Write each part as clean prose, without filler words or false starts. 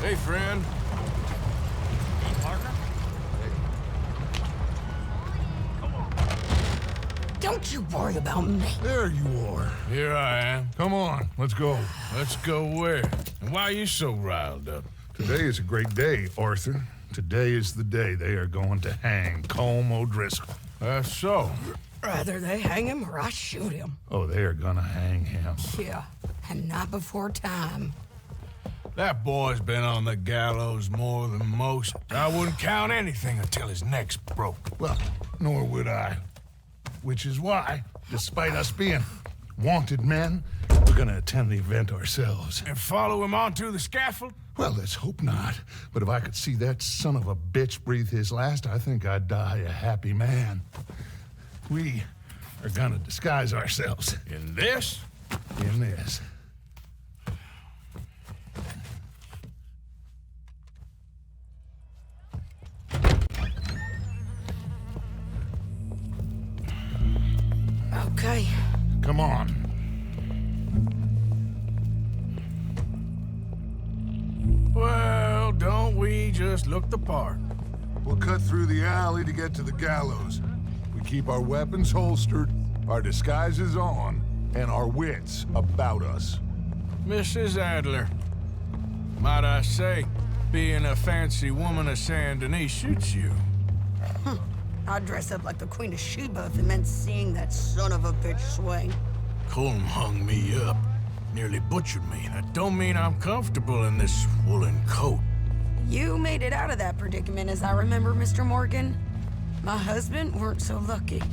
Hey, friend. Partner? Don't you worry about me. There you are. Here I am. Come on, let's go. Let's go where? And why are you so riled up? Today is a great day, Arthur. Today is the day they are going to hang Colm O'Driscoll. That's so. Rather they hang him or I shoot him. Oh, they are gonna hang him. Yeah, and not before time. That boy's been on the gallows more than most. I wouldn't count anything until his neck's broke. Well, nor would I. Which is why, despite us being wanted men, we're gonna attend the event ourselves. And follow him onto the scaffold? Well, let's hope not. But if I could see that son of a bitch breathe his last, I think I'd die a happy man. We are gonna disguise ourselves In this? in this. Okay. Come on. Well, don't we just look the part? We'll cut through the alley to get to the gallows. We keep our weapons holstered, our disguises on, and our wits about us. Mrs. Adler. Might I say, being a fancy woman of Saint Denis suits you. I'd dress up like the Queen of Sheba if it meant seeing that son of a bitch swing. Colm hung me up. Nearly butchered me. That don't mean I'm comfortable in this woolen coat. You made it out of that predicament, as I remember, Mr. Morgan. My husband weren't so lucky.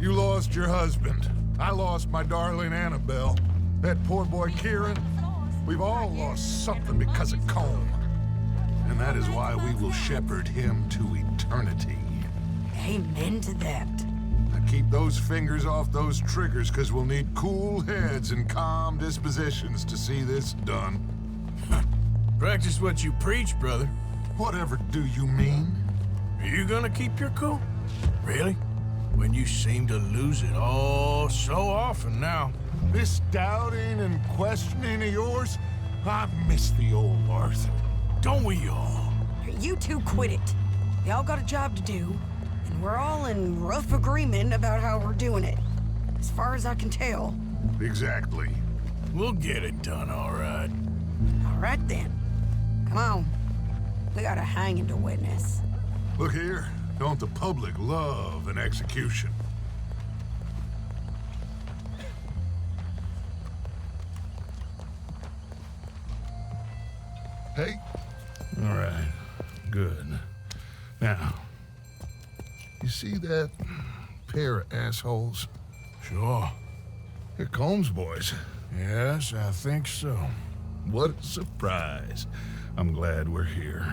You lost your husband. I lost my darling Annabelle. That poor boy Kieran. We've all lost something because of Colm. And that is why we will shepherd him to eternity. Amen to that. Now keep those fingers off those triggers, because we'll need cool heads and calm dispositions to see this done. Practice what you preach, brother. Whatever do you mean? Are you gonna keep your cool? Really? When you seem to lose it all so often now. This doubting and questioning of yours, I miss the old Arthur. Don't we all? You two quit it. Y'all got a job to do, and we're all in rough agreement about how we're doing it. As far as I can tell. Exactly. We'll get it done, all right. All right then. Come on. We got a hanging to witness. Look here, don't the public love an execution? Hey. All right, good. Now, you see that pair of assholes? Sure. They're Colm's boys. Yes, I think so. What a surprise. I'm glad we're here.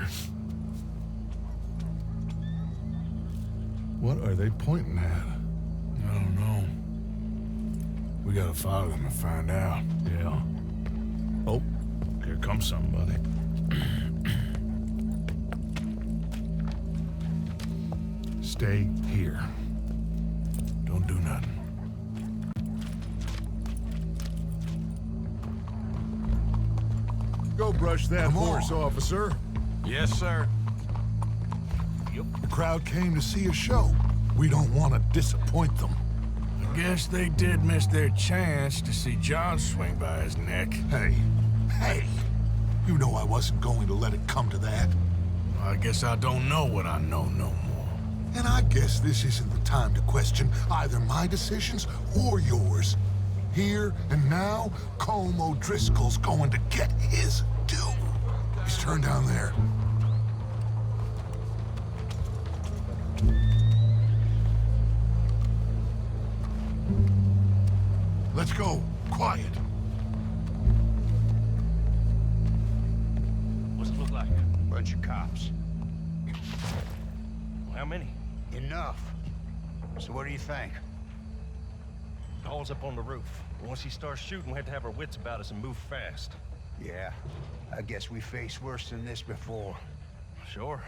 What are they pointing at? I don't know. We gotta follow them and find out. Yeah. Oh, here comes somebody. Stay here. Don't do nothing. Go brush that horse, officer. Yes, sir. The crowd came to see a show. We don't want to disappoint them. I guess they did miss their chance to see John swing by his neck. Hey, you know I wasn't going to let it come to that. I guess I don't know what I know no more. And I guess this isn't the time to question either my decisions or yours. Here and now, Colm O'Driscoll's going to get his due. He's turned down there. Let's go. Quiet. What's it look like? Bunch of cops. How many? Enough. So what do you think? All's up on the roof. Once he starts shooting, we have to have our wits about us and move fast. Yeah, I guess we faced worse than this before. Sure.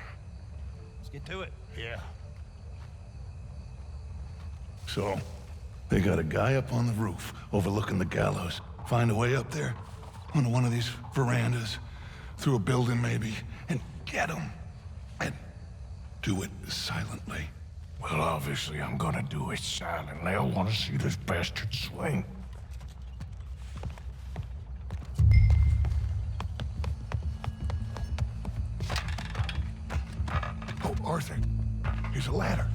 Let's get to it. Yeah. So, they got a guy up on the roof overlooking the gallows. Find a way up there onto one of these verandas. through a building maybe, and get them. And do it silently. Well, obviously I'm gonna do it silently. I want to see this bastard swing. Oh, Arthur, here's a ladder.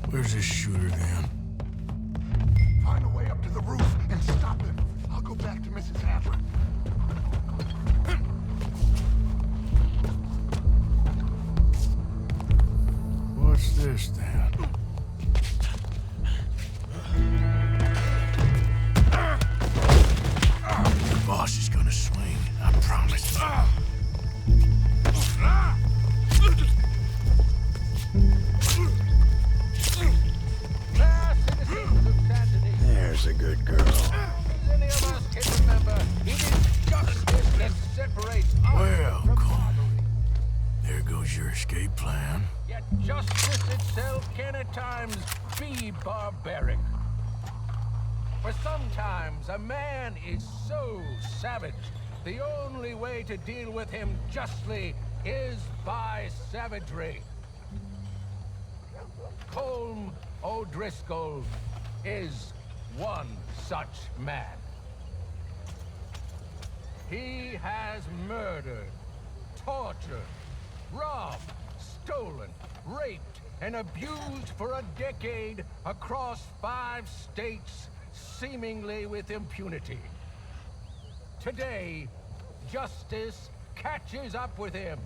Where's this shooter then? Find a way up to the roof and stop him. I'll go back to Mrs. Adler. What's this then? The boss is gonna swing, I promise. There's a good girl. Any of us can remember, it is justice that separates us Well, from Cole. robbery. There goes your escape plan. Yet justice itself can at times be barbaric. For sometimes a man is so savage, the only way to deal with him justly is by savagery. Colm O'Driscoll is one such man. He has murdered, tortured, robbed, stolen, raped, and abused for a decade across 5 states, seemingly with impunity. Today, justice catches up with him.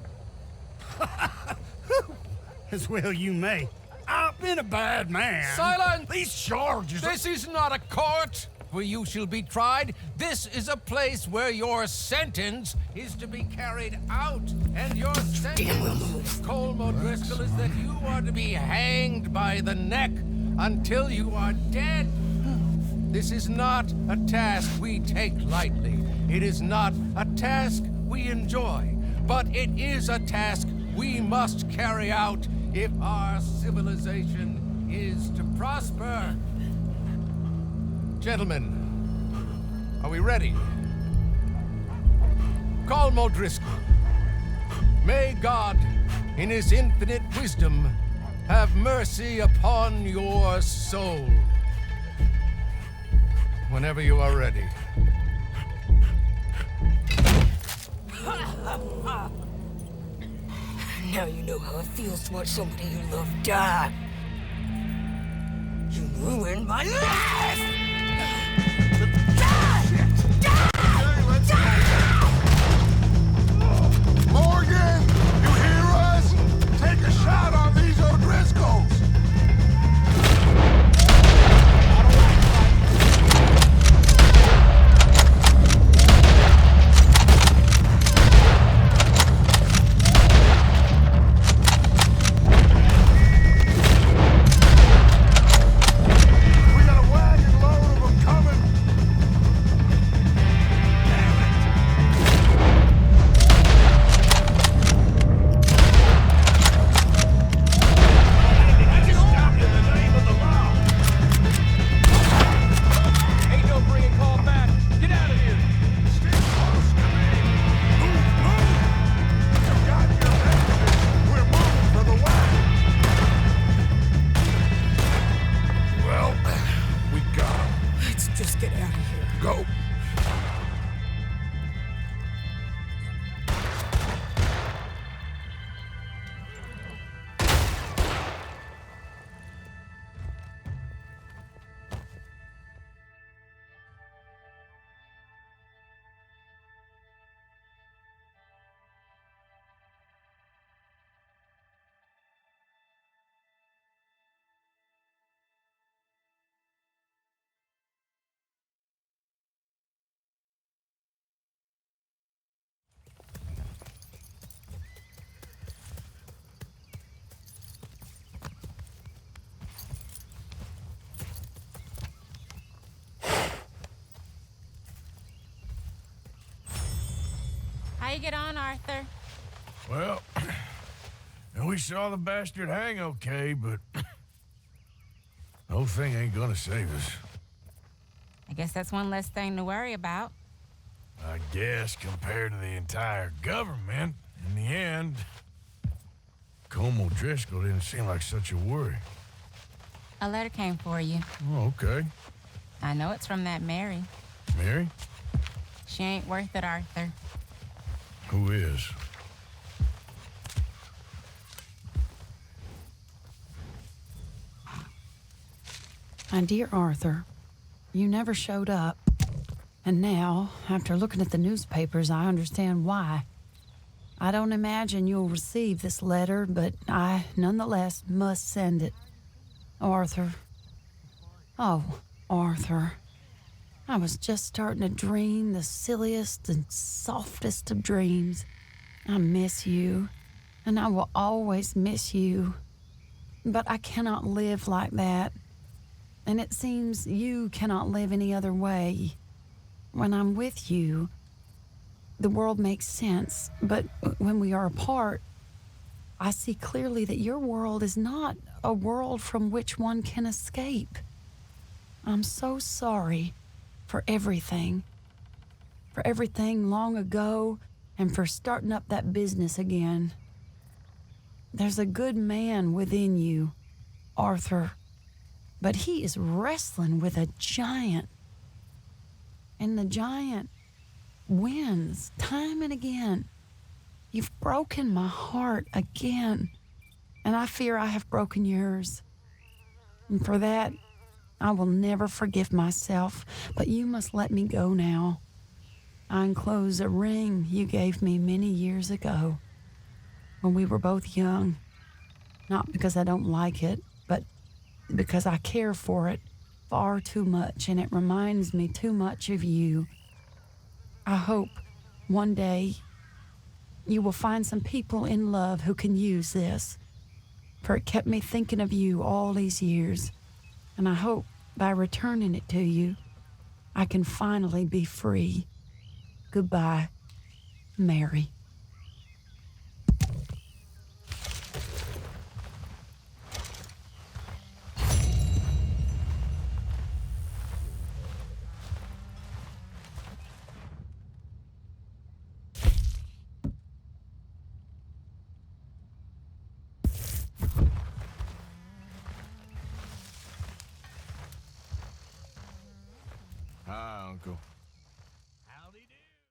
As well you may. I've been a bad man. Silence! These charges are... This is not a court where you shall be tried. This is a place where your sentence is to be carried out. And your sentence, Colm O'Driscoll, is that you are to be hanged by the neck until you are dead. This is not a task we take lightly. It is not a task we enjoy. But it is a task we must carry out if our civilization is to prosper. Gentlemen, are we ready? Colm O'Driscoll, may God, in his infinite wisdom, have mercy upon your soul. Whenever you are ready. Now you know how it feels to watch somebody you love die. You ruined my life! Morgan, you hear us? Take a shot on these O'Driscolls. We got a wagon load of them coming. Damn it. I just stopped in the name of the law. Ain't no bringing call back. Get out of here. Stay close to me. Move, move. You got your exit. We're moving for the wagon. Well, we got 'em. Let's just get out of here. Go. How you get on, Arthur? Well, we saw the bastard hang okay, but the whole thing ain't gonna save us. I guess that's one less thing to worry about. I guess compared to the entire government, in the end, Colm O'Driscoll didn't seem like such a worry. A letter came for you. Oh, okay. I know it's from that Mary. Mary? She ain't worth it, Arthur. Who is? My dear Arthur, you never showed up. And now, after looking at the newspapers, I understand why. I don't imagine you'll receive this letter, but I, nonetheless, must send it. Arthur. Oh, Arthur. I was just starting to dream the silliest and softest of dreams. I miss you, and I will always miss you. But I cannot live like that. And it seems you cannot live any other way. When I'm with you, the world makes sense, but when we are apart, I see clearly that your world is not a world from which one can escape. I'm so sorry for everything long ago, and for starting up that business again. There's a good man within you, Arthur, but he is wrestling with a giant. And the giant wins time and again. You've broken my heart again, and I fear I have broken yours. And for that, I will never forgive myself, but you must let me go now. I enclose a ring you gave me many years ago, when we were both young. Not because I don't like it, but because I care for it far too much, and it reminds me too much of you. I hope one day you will find some people in love who can use this, for it kept me thinking of you all these years, and I hope by returning it to you, I can finally be free. Goodbye, Mary. Hi, Uncle.